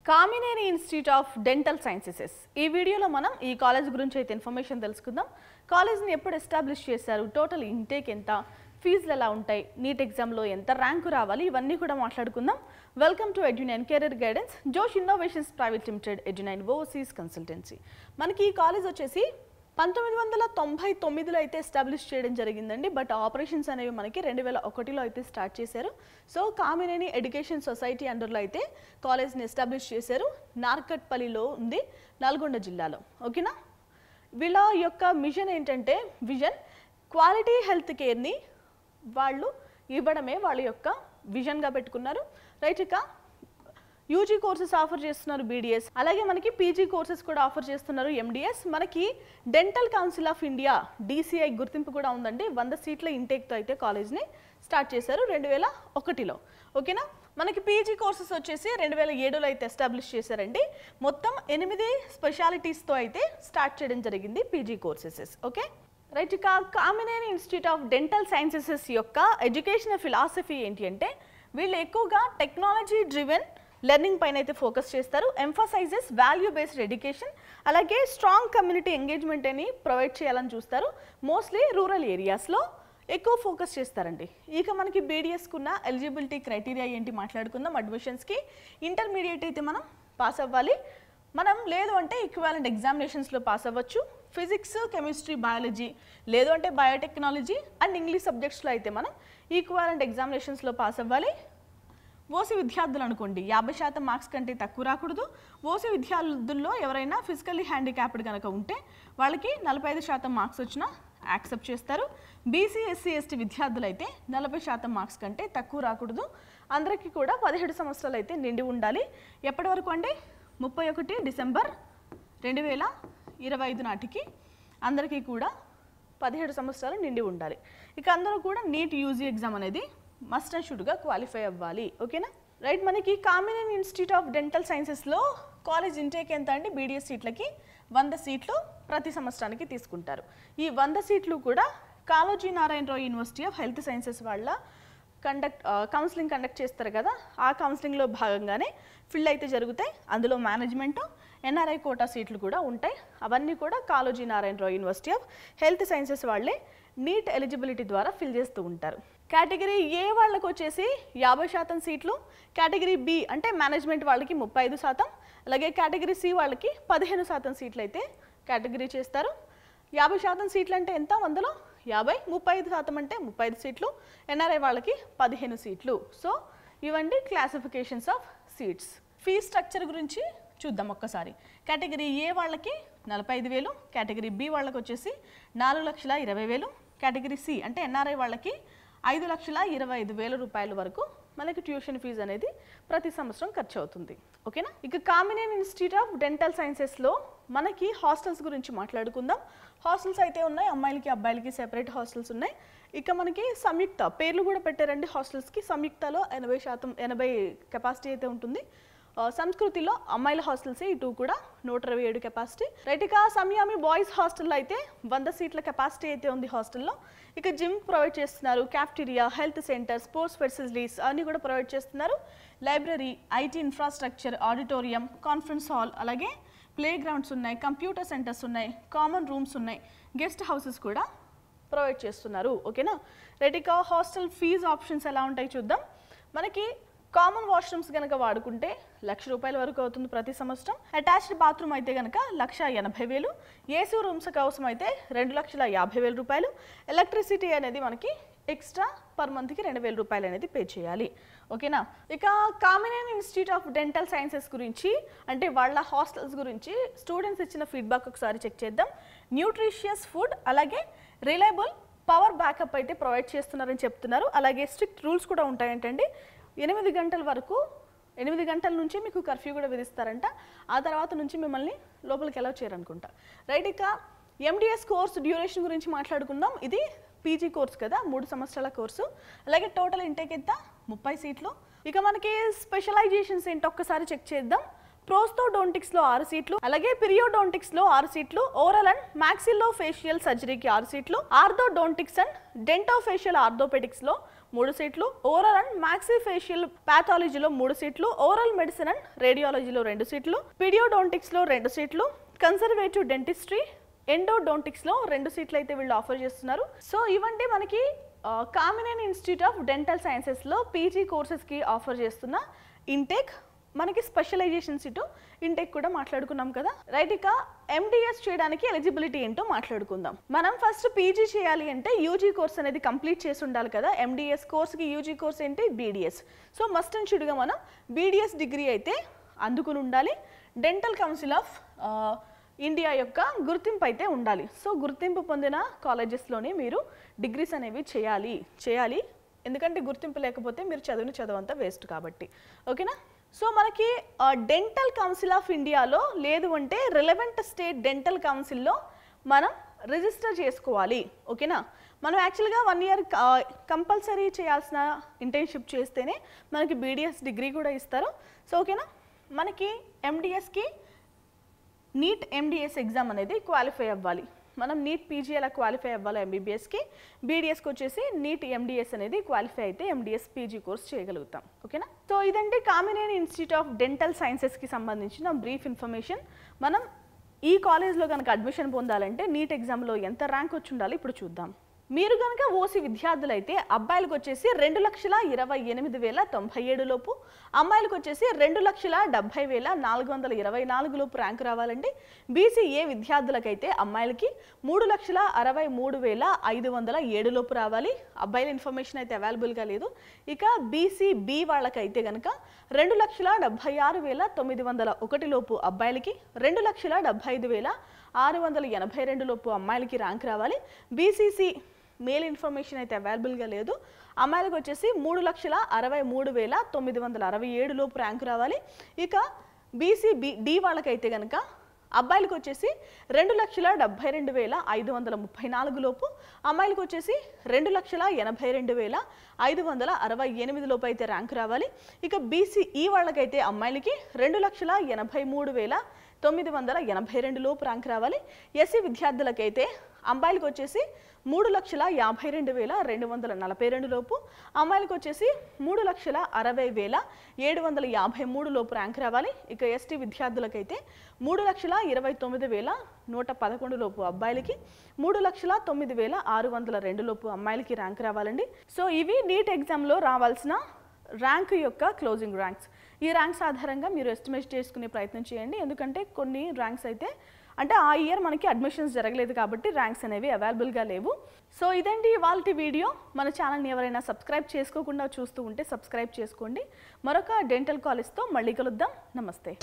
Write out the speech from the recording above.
Kamineni institute of dental sciences ఈ వీడియోలో మనం ఈ కాలేజ్ గురించి అయితే ఇన్ఫర్మేషన్ తెలుసుకుందాం. కాలేజ్ని ఎప్పుడు ఎస్టాబ్లిష్ చేశారు, టోటల్ ఇంటేక్ ఎంత, ఫీజులు ఎలా ఉంటాయి, నీట్ ఎగ్జామ్లో ఎంత ర్యాంకు రావాలి, ఇవన్నీ కూడా మాట్లాడుకుందాం. Welcome to Edunine career guidance, Josh innovations private limited, Edunine overseas consultancy. మనకి ఈ కాలేజ్ వచ్చేసి 1999లో అయితే ఎస్టాబ్లిష్ చేయడం జరిగిందండి. బట్ ఆపరేషన్స్ అనేవి మనకి 2001లో అయితే స్టార్ట్ చేశారు. సో కామినేని ఎడ్యుకేషన్ సొసైటీ అండర్లో అయితే కాలేజ్ని ఎస్టాబ్లిష్ చేశారు. నార్కట్పల్లిలో ఉంది, నల్గొండ జిల్లాలో. ఓకేనా? వీళ్ళ యొక్క మిషన్ ఏంటంటే, విజన్ క్వాలిటీ హెల్త్ కేర్ని వాళ్ళు ఇవ్వడమే వాళ్ళ యొక్క విజన్గా పెట్టుకున్నారు. రైట్, ఇక యూజీ కోర్సెస్ ఆఫర్ చేస్తున్నారు బీడీఎస్, అలాగే మనకి పీజీ కోర్సెస్ కూడా ఆఫర్ చేస్తున్నారు ఎండిఎస్. మనకి dental council of India DCI గుర్తింపు కూడా ఉందండి. 100 సీట్ల ఇంటేక్తో అయితే కాలేజ్ని స్టార్ట్ చేశారు 2001లో. ఓకేనా? మనకి పీజీ కోర్సెస్ వచ్చేసి 2007లో అయితే ఎస్టాబ్లిష్ చేశారండి. మొత్తం 8 స్పెషాలిటీస్తో అయితే స్టార్ట్ చేయడం జరిగింది పీజీ కోర్సెస్. ఓకే రైట్, ఇక Kamineni institute of dental sciences యొక్క ఎడ్యుకేషనల్ ఫిలాసఫీ ఏంటి అంటే, వీళ్ళు ఎక్కువగా టెక్నాలజీ డ్రివెన్ లెర్నింగ్ పైన అయితే ఫోకస్ చేస్తారు. ఎంఫసైజెస్ వాల్యూ బేస్డ్ ఎడ్యుకేషన్, అలాగే స్ట్రాంగ్ కమ్యూనిటీ ఎంగేజ్మెంట్ అని ప్రొవైడ్ చేయాలని చూస్తారు. మోస్ట్లీ రూరల్ ఏరియాస్లో ఎక్కువ ఫోకస్ చేస్తారండి. ఇక మనకి బీడీఎస్కున్న ఎలిజిబిలిటీ క్రైటీరియా ఏంటి మాట్లాడుకుందాం. అడ్మిషన్స్కి ఇంటర్మీడియట్ అయితే మనం పాస్ అవ్వాలి, మనం లేదు అంటే ఈక్వాలెంట్ ఎగ్జామినేషన్స్లో పాస్ అవ్వచ్చు. ఫిజిక్స్, కెమిస్ట్రీ, బయాలజీ, లేదు అంటే బయోటెక్నాలజీ అండ్ ఇంగ్లీష్ సబ్జెక్ట్స్లో అయితే మనం ఈక్వాలెంట్ ఎగ్జామినేషన్స్లో పాస్ అవ్వాలి. ఓసీ విద్యార్థులు అనుకోండి 50% మార్క్స్ కంటే తక్కువ రాకూడదు. ఓసీ విద్యార్థుల్లో ఎవరైనా ఫిజికల్లీ హ్యాండిక్యాప్డ్ కనుక ఉంటే వాళ్ళకి 45% మార్క్స్ వచ్చినా యాక్సెప్ట్ చేస్తారు. బీసీ, ఎస్సీ, ఎస్టీ విద్యార్థులు అయితే 40% మార్క్స్ కంటే తక్కువ రాకూడదు. అందరికీ కూడా 17 సంవత్సరాలు అయితే నిండి ఉండాలి. ఎప్పటి వరకు అంటే 31 డిసెంబర్ 2025 నాటికి అందరికీ కూడా 17 సంవత్సరాలు నిండి ఉండాలి. ఇక అందరూ కూడా నీట్ యూజీ ఎగ్జామ్ అనేది మస్ట్ అండ్ షుడ్గా క్వాలిఫై అవ్వాలి. ఓకేనా? రైట్, మనకి కామినేని ఇన్స్టిట్యూట్ ఆఫ్ డెంటల్ సైన్సెస్లో కాలేజ్ ఇంటేక్ ఎంత అంటే, బీడీఎస్ సీట్లకి 100 సీట్లు ప్రతి సంవత్సరానికి తీసుకుంటారు. ఈ 100 సీట్లు కూడా Kaloji Narayanarao university of health sciences వాళ్ళ కౌన్సిలింగ్ కండక్ట్ చేస్తారు కదా, ఆ కౌన్సిలింగ్లో భాగంగానే ఫిల్ అయితే జరుగుతాయి. అందులో మేనేజ్మెంటు, ఎన్ఆర్ఐ కోటా సీట్లు కూడా ఉంటాయి. అవన్నీ కూడా Kaloji Narayanarao university of health sciences వాళ్ళే నీట్ ఎలిజిబిలిటీ ద్వారా ఫిల్ చేస్తూ ఉంటారు. కేటగిరీ ఏ వాళ్ళకు వచ్చేసి 50% సీట్లు, కేటగిరీ బి అంటే మేనేజ్మెంట్ వాళ్ళకి 35%, అలాగే కేటగిరీ సి వాళ్ళకి 15% సీట్లు అయితే కేటగిరీ చేస్తారు. 50% సీట్లు అంటే ఎంత? 100లో 50, 35% అంటే 35 సీట్లు, ఎన్ఆర్ఐ వాళ్ళకి 15 సీట్లు. సో ఇవండి classifications of seats. Fee structure గురించి చూద్దాం ఒక్కసారి. కేటగిరీ ఏ వాళ్ళకి 45,000, కేటగిరీ బి వాళ్ళకి వచ్చేసి 4,20,000, కేటగిరీ సి అంటే ఎన్ఆర్ఐ వాళ్ళకి 5,25,000 రూపాయల వరకు మనకి ట్యూషన్ ఫీజు అనేది ప్రతి సంవత్సరం ఖర్చు అవుతుంది. ఓకేనా? ఇక కామినేని ఇన్స్టిట్యూట్ ఆఫ్ డెంటల్ సైన్సెస్లో మనకి హాస్టల్స్ గురించి మాట్లాడుకుందాం. హాస్టల్స్ అయితే ఉన్నాయి, అమ్మాయిలకి అబ్బాయిలకి సెపరేట్ హాస్టల్స్ ఉన్నాయి. ఇక మనకి సంయుక్త పేర్లు కూడా పెట్టారండి హాస్టల్స్కి. సంయుక్తలో 80 కెపాసిటీ అయితే ఉంటుంది. సంస్కృతిలో అమ్మాయిల హాస్టల్స్ ఇటు కూడా 127 కెపాసిటీ. రైట్, ఇక సమయామి బాయ్స్ హాస్టల్లో అయితే 100 సీట్ల కెపాసిటీ అయితే ఉంది హాస్టల్లో. ఇక జిమ్ ప్రొవైడ్ చేస్తున్నారు, cafeteria, health centre, sports facilities అన్నీ కూడా ప్రొవైడ్ చేస్తున్నారు. Library, IT infrastructure, auditorium, conference hall, అలాగే ప్లే గ్రౌండ్స్ ఉన్నాయి, కంప్యూటర్ సెంటర్స్ ఉన్నాయి, కామన్ రూమ్స్ ఉన్నాయి, గెస్ట్ హౌసెస్ కూడా ప్రొవైడ్ చేస్తున్నారు. ఓకేనా? రైట్, ఇక హాస్టల్ ఫీజ్ ఆప్షన్స్ ఎలా ఉంటాయి చూద్దాం. మనకి కామన్ వాష్రూమ్స్ కనుక వాడుకుంటే 1,00,000 రూపాయల వరకు అవుతుంది ప్రతి సంవత్సరం. అటాచ్డ్ బాత్రూమ్ అయితే కనుక 1,80,000, ఏసీ రూమ్స్ కోసం అయితే 2,50,000 రూపాయలు. ఎలక్ట్రిసిటీ అనేది మనకి ఎక్స్ట్రా పర్ మంత్కి 2,000 రూపాయలు అనేది పే చేయాలి. ఓకేనా? ఇక Kamineni institute of dental sciences గురించి అంటే వాళ్ళ హాస్టల్స్ గురించి స్టూడెంట్స్ ఇచ్చిన ఫీడ్బ్యాక్ ఒకసారి చెక్ చేద్దాం. న్యూట్రిషియస్ ఫుడ్, అలాగే రిలయబుల్ పవర్ బ్యాకప్ అయితే ప్రొవైడ్ చేస్తున్నారని చెప్తున్నారు. అలాగే స్ట్రిక్ట్ రూల్స్ కూడా ఉంటాయంటండి. 8 గంటల వరకు, 8 గంటల నుంచి మీకు కర్ఫ్యూ కూడా విధిస్తారంట. ఆ తర్వాత నుంచి మిమ్మల్ని లోపలికి ఎలా చేయాలనుకుంటా. రైట్, ఇక ఎండిఎస్ కోర్సు డ్యూరేషన్ గురించి మాట్లాడుకుందాం. ఇది పీజీ కోర్సు కదా, 3 సంవత్సరాల కోర్సు. అలాగే టోటల్ ఇంటేక్ ఎంత? 30 సీట్లు. ఇక మనకి స్పెషలైజేషన్స్ ఏంటో ఒక్కసారి చెక్ చేద్దాం. ప్రోస్తోడోంటిక్స్ లో 6 సీట్లు, అలాగే పిరియోడోంటిక్స్ లో 6 సీట్లు, ఓరల్ అండ్ మాక్సిల్లో ఫేషియల్ సర్జరీకి 6 సీట్లు, ఆర్థోడోంటిక్స్ అండ్ డెంటోఫేషియల్ ఆర్థోపెడిక్స్ లో 3 సీట్లు, ఓరల్ అండ్ మాక్సిఫేషియల్ పాథాలజీలో 3 సీట్లు, ఓరల్ మెడిసిన్ అండ్ రేడియాలజీలో 2 సీట్లు, పీడియోడోంటిక్స్ లో 2 సీట్లు, కన్సర్వేటివ్ డెంటిస్ట్రీ ఎండోడోంటిక్స్ లో 2 సీట్లు అయితే వీళ్ళు ఆఫర్ చేస్తున్నారు. సో ఇవంటే మనకి Kamineni institute of dental sciences లో పీజీ కోర్సెస్ కి ఆఫర్ చేస్తున్న ఇంటేక్. మనకి స్పెషలైజేషన్ సీటు ఇంటేక్ కూడా మాట్లాడుకున్నాం కదా. రైట్, ఇక ఎండిఎస్ చేయడానికి ఎలిజిబిలిటీ ఏంటో మాట్లాడుకుందాం. మనం ఫస్ట్ పీజీ చేయాలి అంటే యూజీ కోర్స్ అనేది కంప్లీట్ చేసి ఉండాలి కదా. ఎండిఎస్ కోర్స్కి యూజీ కోర్స్ ఏంటి? బీడిఎస్. సో మస్ట్ అండ్ షుడ్గా మనం బీడిఎస్ డిగ్రీ అయితే అందుకుని ఉండాలి. డెంటల్ కౌన్సిల్ ఆఫ్ ఇండియా యొక్క గుర్తింపు అయితే ఉండాలి. సో గుర్తింపు పొందిన కాలేజెస్లోనే మీరు డిగ్రీస్ అనేవి చేయాలి. ఎందుకంటే గుర్తింపు లేకపోతే మీరు చదువంతా వేస్ట్ కాబట్టి. ఓకేనా? సో మనకి డెంటల్ కౌన్సిల్ ఆఫ్ ఇండియాలో లేదు అంటే రిలవెంట్ స్టేట్ డెంటల్ కౌన్సిల్లో మనం రిజిస్టర్ చేసుకోవాలి. ఓకేనా? మనం యాక్చువల్గా 1 ఇయర్ కంపల్సరీ చేయాల్సిన ఇంటర్న్షిప్ చేస్తేనే మనకి బీడిఎస్ డిగ్రీ కూడా ఇస్తారు. సో ఓకేనా? మనకి ఎండిఎస్కి నీట్ ఎండిఎస్ ఎగ్జామ్ అనేది క్వాలిఫై అవ్వాలి. మనం నీట్ పీజీ ఎలా క్వాలిఫై అవ్వాలి ఎంబీబీఎస్కి, బీడిఎస్కి వచ్చేసి నీట్ ఎండిఎస్ అనేది క్వాలిఫై అయితే ఎండిఎస్ పీజీ కోర్స్ చేయగలుగుతాం. ఓకేనా? సో ఇదంటే కామినేని ఇన్స్టిట్యూట్ ఆఫ్ డెంటల్ సైన్సెస్కి సంబంధించిన బ్రీఫ్ ఇన్ఫర్మేషన్. మనం ఈ కాలేజ్లో కనుక అడ్మిషన్ పొందాలంటే నీట్ ఎగ్జామ్లో ఎంత ర్యాంక్ వచ్చి ఉండాలి ఇప్పుడు చూద్దాం. మీరు కనుక ఓసీ విద్యార్థులు అయితే అబ్బాయిలకు వచ్చేసి 2,28,097 లోపు, అమ్మాయిలకు వచ్చేసి 2,70,424 లోపు ర్యాంక్ రావాలండి. బీసీఏ విద్యార్థులకైతే అమ్మాయిలకి 3,63,507 లోపు రావాలి. అబ్బాయిల ఇన్ఫర్మేషన్ అయితే అవైలబుల్గా లేదు. ఇక బీసీబీ వాళ్ళకైతే కనుక 2,76,901 లోపు అబ్బాయిలకి, 2,75,682 లోపు అమ్మాయిలకి ర్యాంక్ రావాలి. బీసీసీ మేల్ ఇన్ఫర్మేషన్ అయితే అవైలబుల్గా లేదు. అమ్మాయిలకు వచ్చేసి 3,63,967 లోపు ర్యాంక్ రావాలి. ఇక బీసీబీ డి వాళ్ళకైతే కనుక అబ్బాయిలకు వచ్చేసి 2,72,534 లోపు, అమ్మాయిలకు వచ్చేసి 2,82,568 లోపు అయితే ర్యాంక్ రావాలి. ఇక బీసీఈ వాళ్ళకైతే అమ్మాయిలకి 2,83,982 లోపు ర్యాంక్ రావాలి. ఎస్సీ విద్యార్థులకైతే అమ్మాయిలకు వచ్చేసి 3,52,242 లోపు, అమ్మాయిలకు వచ్చేసి 3,60,753 లోపు ర్యాంక్ రావాలి. ఇక ఎస్టీ విద్యార్థులకైతే 3,29,111 లోపు అబ్బాయిలకి, 3,09,602 లోపు అమ్మాయిలకి ర్యాంక్ రావాలండి. సో ఇవి నీట్ ఎగ్జామ్లో రావాల్సిన ర్యాంక్ యొక్క క్లోజింగ్ ర్యాంక్స్. ఈ ర్యాంక్స్ ఆధారంగా మీరు ఎస్టిమేట్ చేసుకునే ప్రయత్నం చేయండి. ఎందుకంటే కొన్ని ర్యాంక్స్ అయితే అంటే ఆ ఇయర్ మనకి అడ్మిషన్స్ జరగలేదు కాబట్టి ర్యాంక్స్ అనేవి అవైలబుల్గా లేవు. సో ఇదండి ఇవాల్టి వీడియో. మన ఛానల్ని ఎవరైనా సబ్స్క్రైబ్ చేసుకోకుండా చూస్తూ ఉంటే సబ్స్క్రైబ్ చేసుకోండి. మరొక డెంటల్ కాలేజ్తో మళ్ళీ కలుద్దాం. నమస్తే.